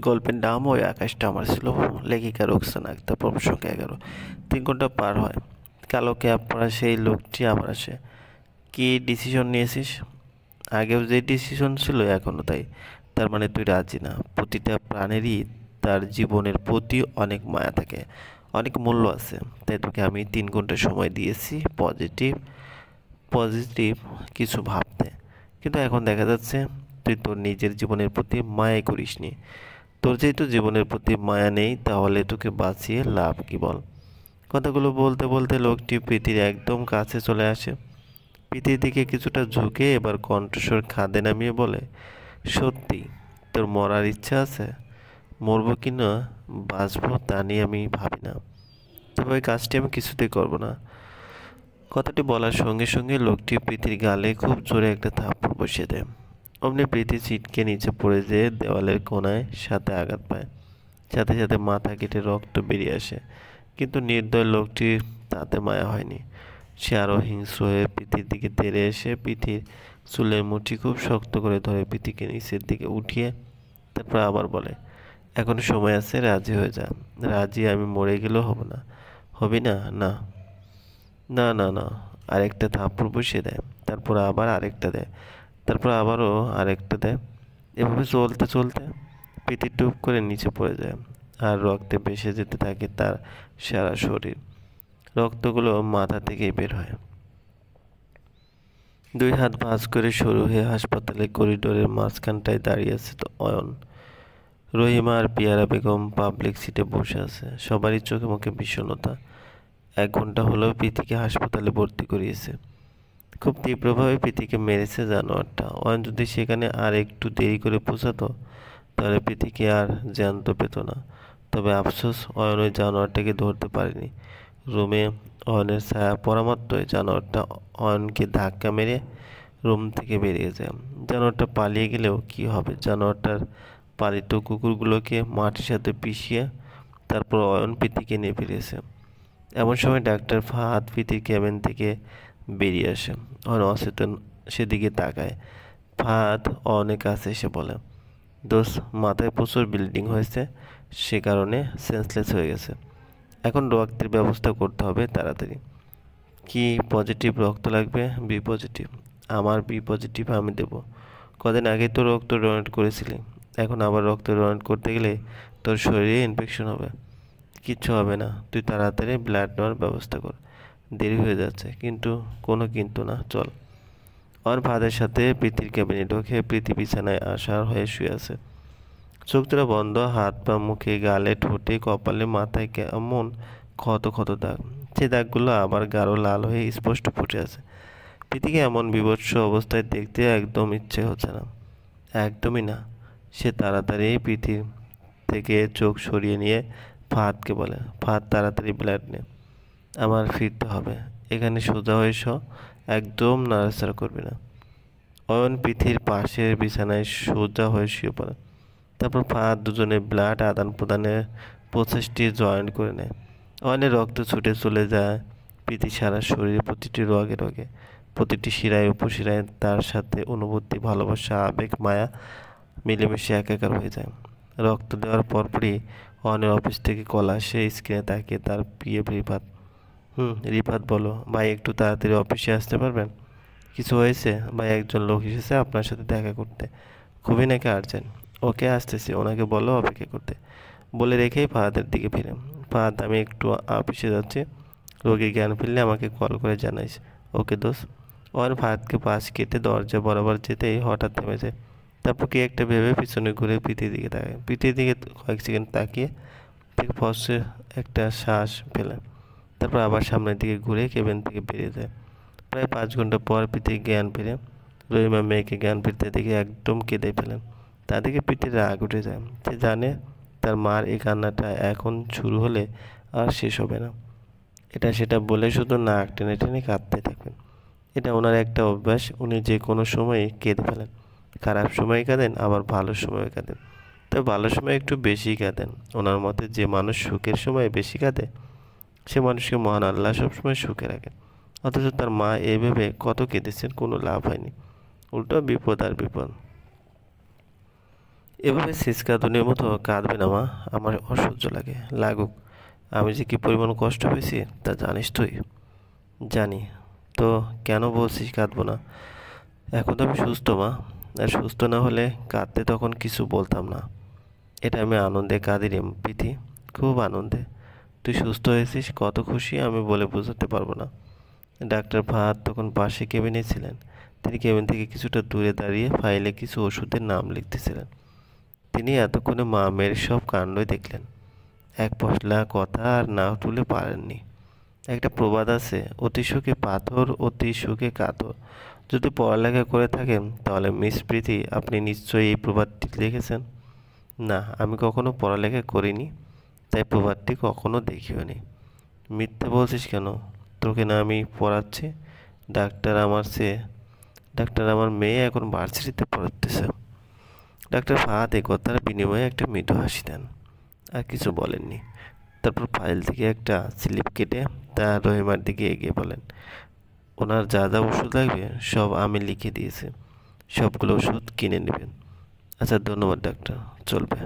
গল্পের নাম ওই আকাশটা আমার ছিল। লেখিকা রোকসানা আক্তার, পর্ব সংখ্যা 11। 3 ঘন্টা পার হয়। কালো ক্যাব পরা সেই লোকটি আবার আসে। কি ডিসিশন নিয়েছিস? আগেও যে ডিসিশন ছিল এখনও তাই। তার মানে তুই রাজি না? প্রতিটা প্রাণেরই তার জীবনের প্রতি অনেক মায়া থাকে, অনেক মূল্য আছে। তাই তোকে আমি 3 ঘন্টা সময় দিয়েছি পজিটিভ পজিটিভ কিছু ভাবতে। কিন্তু এখন দেখা যাচ্ছে তুই তোর নিজের জীবনের প্রতি মায়াই করিসনি। তোর যেহেতু জীবনের প্রতি মায়া নেই, তাহলে তোকে বাঁচিয়ে লাভ কি বল? কথাগুলো বলতে বলতে লোকটি প্রীতির একদম কাছে চলে আসে। প্রীতির দিকে কিছুটা ঝুঁকে এবার কণ্ঠস্বর খাদে নামিয়ে বলে, সত্যি তোর মরার ইচ্ছা আছে? মরবো কি না বাঁচবো তা নিয়ে আমি ভাবি না, তবে ওই কাজটি আমি কিছুতেই করব না। কথাটি বলার সঙ্গে সঙ্গে লোকটি প্রীতির গালে খুব জোরে একটা থাপ্পড় বসিয়ে দেয়। অমনি প্রীতি ছিটকে নিচে পড়ে যেয়ে দেওয়ালের কোণায় সাথে আঘাত পায়। সাথে সাথে মাথা কেটে রক্ত বেরিয়ে আসে। কিন্তু নির্দয় লোকটি তাতে মায়া হয়নি। সে আরও হিংস্র হয়ে প্রীতির দিকে তেড়ে এসে প্রীতির চুলের মুঠি খুব শক্ত করে ধরে প্রীতিকে নিচের দিকে উঠিয়ে তারপর আবার বলে, এখনো সময় আছে, রাজি হয়ে যা। রাজি আমি মরে গেলেও হব না। হবি না? না, না, না, না। আরেকটা থাপ্পড় বসিয়ে দেয়। তারপর আবার আরেকটা দেয়। তারপর আবারও আরেকটা দেয়। এভাবে চলতে চলতে প্রীতি টুপ করে নিচে পড়ে যায়। আর রক্তে ভেসে যেতে থাকে তার সারা শরীর। রক্তগুলো মাথা থেকেই বের হয়। 2 হাত ভাঁজ করে সরু হয়ে হাসপাতালের করিডোরের মাঝখানটায় দাঁড়িয়ে আছে তো অয়ন। রহিমা আর পিয়ারা বেগম পাবলিক সিটে বসে আছে। সবারই চোখে মুখে বিষণ্ণতা। 1 ঘন্টা হলেও প্রীতিকে হাসপাতালে ভর্তি করিয়েছে। খুব তীব্রভাবে প্রীতিকে মেরেছে জানোয়ারটা। অয়ন যদি সেখানে আর একটু দেরি করে পৌঁছাতো, তাহলে প্রীতিকে আর জ্যান্ত পেত না। তবে আফসোস, অয়ন ওই জানোয়ারটাকে ধরতে পারেনি। রুমে অয়নের ছায়া পড়া মাত্রই জানোয়ারটা অয়নকে ধাক্কা মেরে রুম থেকে বেরিয়ে যায়। জানোয়ারটা পালিয়ে গেলেও কি হবে? জানোয়ারটার পালিত কুকুরগুলোকে মাটির সাথে পিষিয়ে তারপর অয়ন প্রীতিকে নিয়ে ফিরেছে। এমন সময় ডাক্তার ফাহাদ প্রীতির কেবিন থেকে বেরিয়ে আসে। অয়ন অচেতন সেদিকে তাকায়। ফাহাদ অনেক কাছে এসে বলে, দোস্ত, মাথায় প্রচুর ব্লিডিং হয়েছে, সে কারণে সেন্সলেস হয়ে গেছে। এখন রক্তের ব্যবস্থা করতে হবে তাড়াতাড়ি। কি পজিটিভ রক্ত লাগবে? B positive. আমার বি পজিটিভ আমি দেব। কদিন আগেই তো রক্ত ডোনেট করেছিলি, এখন আবার রক্ত ডোনেট করতে গেলে তোর শরীরে ইনফেকশন হবে। কিচ্ছু হবে না, তুই তাড়াতাড়ি ব্লাড নেওয়ার ব্যবস্থা কর। দেরি হয়ে যাচ্ছে। কিন্তু কোনো কিন্তু না, চল। ওর ভাদের সাথে প্রীতির ক্যাবিনে ঢোকে। প্রীতি বিছানায় আসার হয়ে শুয়ে আছে। চোখ দুটো বন্ধ, হাত পা মুখে গালে ঠোঁটে কপালে মাথায় কেমন ক্ষত ক্ষত দাগ। সে দাগগুলো আবার গাঢ় লাল হয়ে স্পষ্ট ফুটে আছে। প্রীতিকে এমন বীভৎস অবস্থায় দেখতে একদম ইচ্ছে হচ্ছে না, একদমই না। সে তাড়াতাড়ি প্রীতির থেকে চোখ সরিয়ে নিয়ে ফাহাদকে বলে, ফাহাদ তাড়াতাড়ি ব্লাড নে, আমার ফিরতে হবে। এখানে সোজা হয়ে একদম নাড়াচাড়া করবি না। অয়ন পৃথির পাশের বিছানায় সোজা হয়ে শুয়ে পড়ে। তারপর ফাহাদ দুজনে ব্লাড আদান প্রদানের প্রসেসটি জয়েন করে নেয়। অয়নের রক্ত ছুটে চলে যায় প্রীতি সারা শরীরে, প্রতিটি রগে রগে, প্রতিটি শিরায় উপশিরায়। তার সাথে অনুভূতি, ভালোবাসা, আবেগ, মায়া মিলেমিশে একাকার হয়ে যায়। রক্ত দেওয়ার পরপরই অয়নের অফিস থেকে কল আসে। স্ক্রিনে তাকিয়ে তার প্রিয় রিফাত। রিফাত বলো, ভাই একটু তাড়াতাড়ি অফিসে আসতে পারবেন? কিছু হয়েছে ভাই? একজন লোক এসেছে আপনার সাথে দেখা করতে, খুবই নাকি আর্জেন্ট। ওকে আসতেছি, ওনাকে বলো অপেক্ষা করতে। বলে রেখেই ফাহাদের দিকে ফিরে। ফাহাদ, আমি একটু অফিসে যাচ্ছি, রোগীর জ্ঞান ফিরলে আমাকে কল করে জানাইস। ওকে দোস্ত। ওর ফাহাদকে পাশ কেটে দরজা বরাবর যেতেই হঠাৎ থেমে যায়। তারপর কি একটা ভেবে পিছনে ঘুরে প্রীতির দিকে তাকায়। প্রীতির দিকে কয়েক সেকেন্ড তাকিয়ে থেকে ফসে একটা শ্বাস ফেলে। তারপর আবার সামনের দিকে ঘুরে কেবিন থেকে বেরিয়ে যায়। প্রায় 5 ঘন্টা পর প্রীতির জ্ঞান ফিরে। রহিমা মেয়েকে জ্ঞান ফিরতে দেখে একদম কেঁদে ফেলেন। তাদেরকে প্রীতির রাগ উঠে যায়। সে জানে তার মার এই কান্নাটা এখন শুরু হলে আর শেষ হবে না। এটা সেটা বলে শুধু নাক টেনে টেনে কাঁদতে থাকবেন। এটা ওনার একটা অভ্যাস। উনি যে কোনো সময়ে কেঁদে ফেলেন। খারাপ সময়ে কাঁদেন, আবার ভালো সময়ে কাঁদেন। তবে ভালো সময় একটু বেশি কাঁদেন। ওনার মতে যে মানুষ সুখের সময় বেশি কাঁদে, সে মানুষকে মহান আল্লাহ সবসময় সুখে রাখেন। অথচ তার মা এই ভেবে কত কেঁদেছেন, কোনো লাভ হয়নি, উল্টো বিপদ আর বিপদ। এভাবে ছিচকাদুনির মতো কাঁদবে না মা, আমার অসহ্য লাগে। লাগুক, আমি যে কি পরিমাণ কষ্ট পেয়েছি তা জানিস তুই? জানি। তো কেন বলছিস কাঁদবো না? এখন তো আমি সুস্থ মা, আর সুস্থ না হলে কাঁদতে তখন কিছু বলতাম না। এটা আমি আনন্দে কাঁদি রে প্রীতি, খুব আনন্দে। তুই সুস্থ হয়েছিস কত খুশি আমি বলে বোঝাতে পারবো না। ডাক্তার ফাহাদ তখন পাশে কেবিনে ছিলেন। তিনি কেবিন থেকে কিছুটা দূরে দাঁড়িয়ে ফাইলে কিছু ওষুধের নাম লিখতেছিলেন। তিনি এতক্ষণে মা মেয়ের সব কাণ্ডই দেখলেন। এক পশলা কথা আর না তুলে পারেননি। একটা প্রবাদ আছে, অতি সুখে পাথর অতি সুখে কাতর। যদি পড়ালেখা করে থাকেন তাহলে মিস প্রীতি আপনি নিশ্চয়ই এই প্রবাদটি লিখেছেন। না, আমি কখনো পড়ালেখা করিনি, তাই প্রবাদটি কখনো দেখিওনি। মিথ্যা বলছিস কেন? তোকে না আমি পড়াচ্ছি। ডাক্তার আমার চেয়ে ডাক্তার আমার মেয়ে এখন ভার্সিটিতে পড়তেছে। ডাক্তার ফাহাদ এ কথার বিনিময়ে একটা মৃদু হাসি দেন, আর কিছু বলেননি। তারপর ফাইল থেকে একটা স্লিপ কেটে তা রহিমার দিকে এগিয়ে বলেন, ওনার যা যা ওষুধ লাগবে সব আমি লিখে দিয়েছি, সবগুলো ওষুধ কিনে নেবেন। আচ্ছা, ধন্যবাদ ডাক্তার, চলবে।